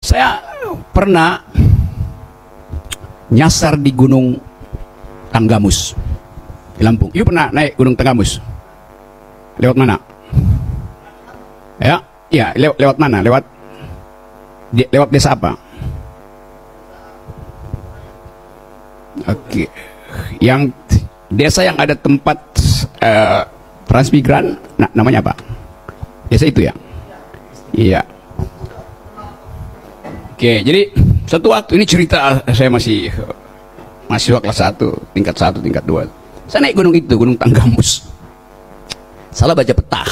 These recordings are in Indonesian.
Saya pernah nyasar di Gunung Tanggamus di Lampung. You pernah naik Gunung Tanggamus? Lewat mana? Ya, ya, lewat mana? Lewat desa apa? Oke. Yang desa yang ada tempat transmigran, namanya apa? Desa itu ya? Iya. Oke, jadi suatu waktu, ini cerita saya masih mahasiswa kelas 1, tingkat 1, tingkat 2. Saya naik gunung itu, Gunung Tanggamus. Salah baca peta.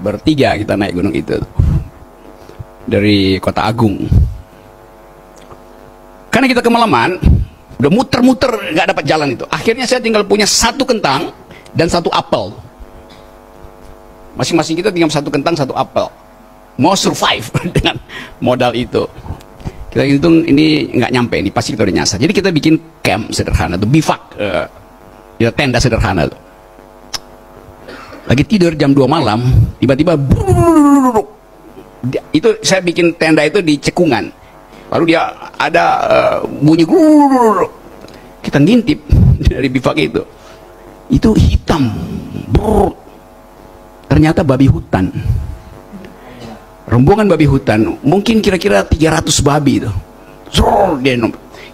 Bertiga kita naik gunung itu. Dari Kota Agung. Karena kita kemalaman, udah muter-muter nggak dapat jalan itu. Akhirnya saya tinggal punya 1 kentang dan 1 apel. Masing-masing kita tinggal 1 kentang, 1 apel. Mau survive dengan modal itu. Kita hitung ini nggak nyampe, ini pasti kita udah nyasar. Jadi kita bikin camp sederhana tuh, bivak, ya tenda sederhana tuh. Lagi tidur jam 2 malam, tiba-tiba itu saya bikin tenda itu di cekungan. Lalu dia ada bunyi kita ngintip dari bivak itu. Itu hitam. Ternyata babi hutan. Rombongan babi hutan, mungkin kira-kira 300 babi itu.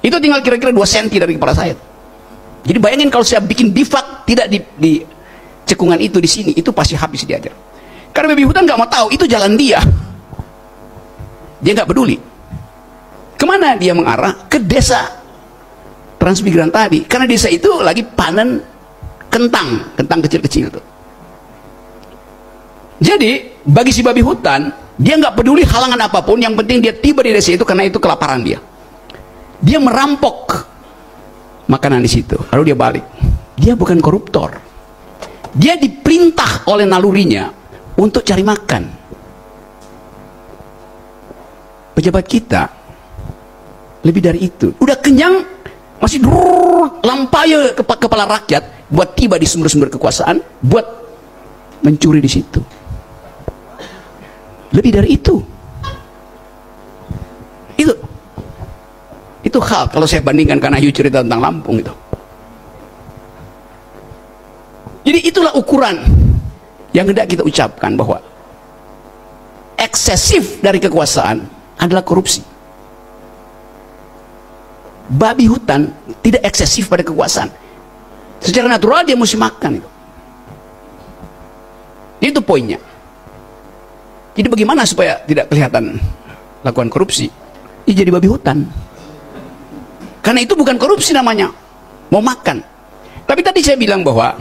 Itu tinggal kira-kira 2 cm dari kepala saya. Jadi bayangin kalau saya bikin bivak tidak di cekungan itu di sini, itu pasti habis diajar. Karena babi hutan nggak mau tahu, itu jalan dia. Dia nggak peduli. Kemana dia mengarah? Ke desa transmigran tadi. Karena desa itu lagi panen kentang kecil-kecil itu. Jadi bagi si babi hutan, dia nggak peduli halangan apapun, yang penting dia tiba di desa itu karena itu kelaparan dia. Dia merampok makanan di situ, lalu dia balik. Dia bukan koruptor. Dia diperintah oleh nalurinya untuk cari makan. Pejabat kita lebih dari itu. Udah kenyang, masih lampaya kepala rakyat buat tiba di sumber-sumber kekuasaan, buat mencuri di situ. Lebih dari itu. Itu hal kalau saya bandingkan, karena you cerita tentang Lampung itu. Jadi itulah ukuran yang hendak kita ucapkan, bahwa eksesif dari kekuasaan adalah korupsi. Babi hutan tidak eksesif pada kekuasaan. Secara natural dia mesti makan itu. Itu poinnya. Jadi bagaimana supaya tidak kelihatan lakukan korupsi? Ya jadi babi hutan. Karena itu bukan korupsi namanya, mau makan. Tapi tadi saya bilang bahwa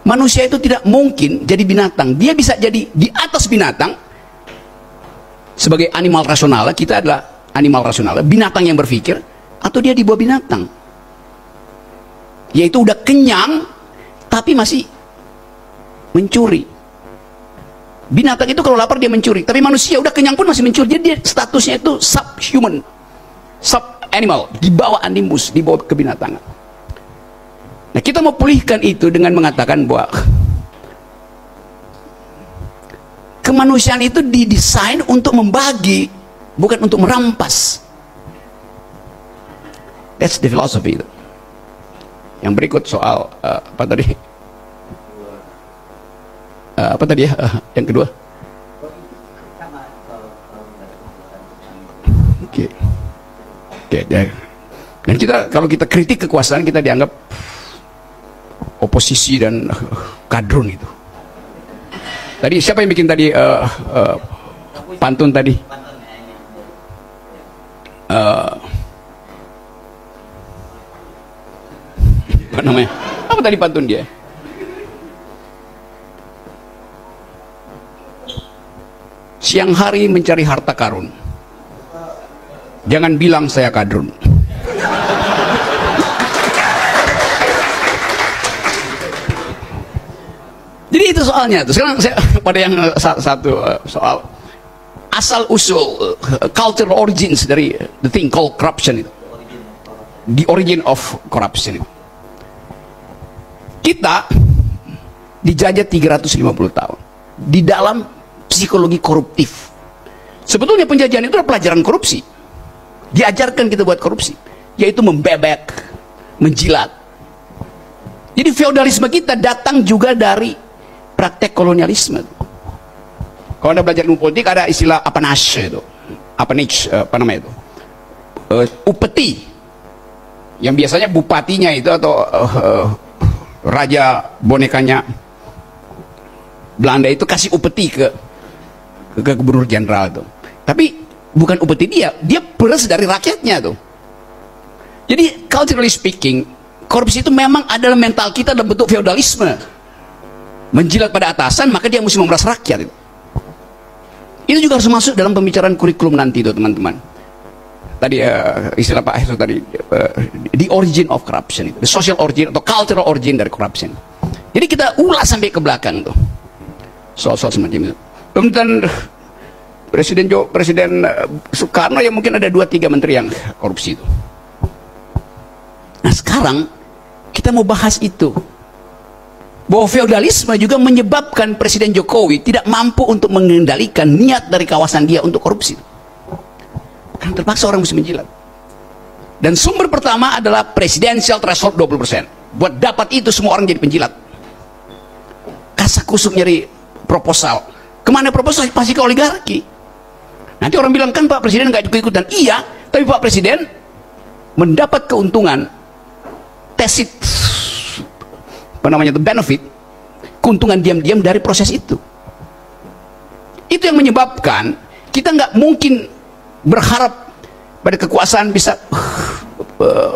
manusia itu tidak mungkin jadi binatang. Dia bisa jadi di atas binatang. Sebagai animal rasional, kita adalah animal rasional, binatang yang berpikir, atau dia di bawah binatang. Yaitu udah kenyang, tapi masih mencuri. Binatang itu kalau lapar dia mencuri, tapi manusia udah kenyang pun masih mencuri. Jadi dia statusnya itu subhuman, sub animal, di bawah animus, di bawah kebinatangan. Nah, kita mau pulihkan itu dengan mengatakan bahwa kemanusiaan itu didesain untuk membagi, bukan untuk merampas. That's the philosophy itu. Yang berikut soal apa tadi? Apa tadi ya? Yang kedua? Oke. Oke. Dan kita, kalau kita kritik kekuasaan, kita dianggap oposisi dan kadrun itu. Tadi siapa yang bikin tadi pantun tadi? Apa namanya? Apa tadi pantun dia? Siang hari mencari harta karun, jangan bilang saya kadrun. Jadi itu soalnya. Sekarang saya pada yang satu soal asal usul, cultural origins dari the thing called corruption itu, the origin of corruption itu. Kita dijajah 350 tahun di dalam psikologi koruptif. Sebetulnya penjajahan itu adalah pelajaran korupsi. Diajarkan kita buat korupsi, yaitu membebek, menjilat. Jadi feodalisme kita datang juga dari praktek kolonialisme. Kalau Anda belajar ilmu politik, ada istilah apanage itu. Apanage, apa namanya itu? Upeti. Yang biasanya bupatinya itu atau raja bonekanya Belanda itu kasih upeti ke gubernur jenderal itu. Tapi bukan upeti dia beres dari rakyatnya tuh. Jadi culturally speaking, korupsi itu memang adalah mental kita dalam bentuk feodalisme. Menjilat pada atasan, maka dia mesti memeras rakyat itu. Itu juga harus masuk dalam pembicaraan kurikulum nanti itu, teman-teman. Tadi istilah Pak Heso tadi, the origin of corruption, the social origin atau cultural origin dari corruption. Jadi kita ulas sampai ke belakang tuh, soal-soal semacam itu. Pemerintahan Presiden Soekarno ya mungkin ada 2-3 menteri yang korupsi itu. Nah sekarang kita mau bahas itu, bahwa feodalisme juga menyebabkan Presiden Jokowi tidak mampu untuk mengendalikan niat dari kawasan dia untuk korupsi. Karena terpaksa orang mesti menjilat. Dan sumber pertama adalah presidential threshold 20%. Buat dapat itu semua orang jadi penjilat. Kasak kusuk nyari proposal. Kemana proposal? Pasti ke oligarki. Nanti orang bilang, kan Pak Presiden nggak ikut-ikutan. Iya, tapi Pak Presiden mendapat keuntungan tacit, apa namanya itu, benefit, keuntungan diam-diam dari proses itu. Itu yang menyebabkan kita nggak mungkin berharap pada kekuasaan bisa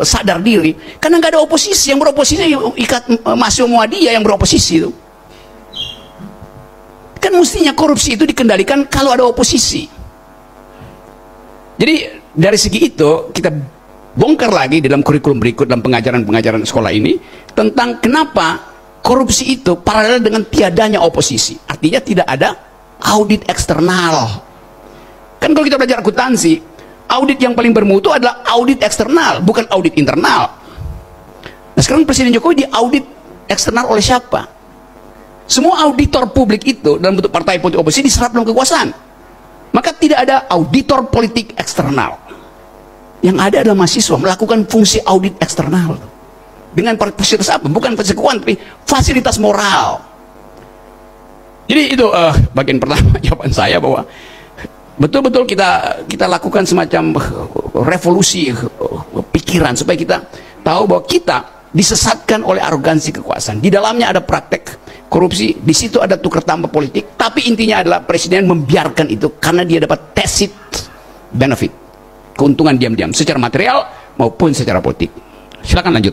sadar diri, karena nggak ada oposisi. Yang beroposisi ikat Masih Muhammadiyah yang beroposisi itu. Kan mestinya korupsi itu dikendalikan kalau ada oposisi. Jadi dari segi itu kita bongkar lagi dalam kurikulum berikut, dalam pengajaran sekolah ini, tentang kenapa korupsi itu paralel dengan tiadanya oposisi. Artinya tidak ada audit eksternal. Kan kalau kita belajar akuntansi, audit yang paling bermutu adalah audit eksternal, bukan audit internal. Nah sekarang Presiden Jokowi diaudit eksternal oleh siapa? Semua auditor publik itu dalam bentuk partai politik oposisi diserap dalam kekuasaan. Maka tidak ada auditor politik eksternal. Yang ada adalah mahasiswa melakukan fungsi audit eksternal. Dengan fasilitas apa? Bukan fasilitas keuangan, tapi fasilitas moral. Jadi itu bagian pertama jawaban saya, bahwa betul-betul kita lakukan semacam revolusi pikiran supaya kita tahu bahwa kita disesatkan oleh arogansi kekuasaan. Di dalamnya ada praktek korupsi, di situ ada tukar tambah politik, tapi intinya adalah Presiden membiarkan itu karena dia dapat tacit benefit, keuntungan diam-diam secara material maupun secara politik. Silakan lanjut.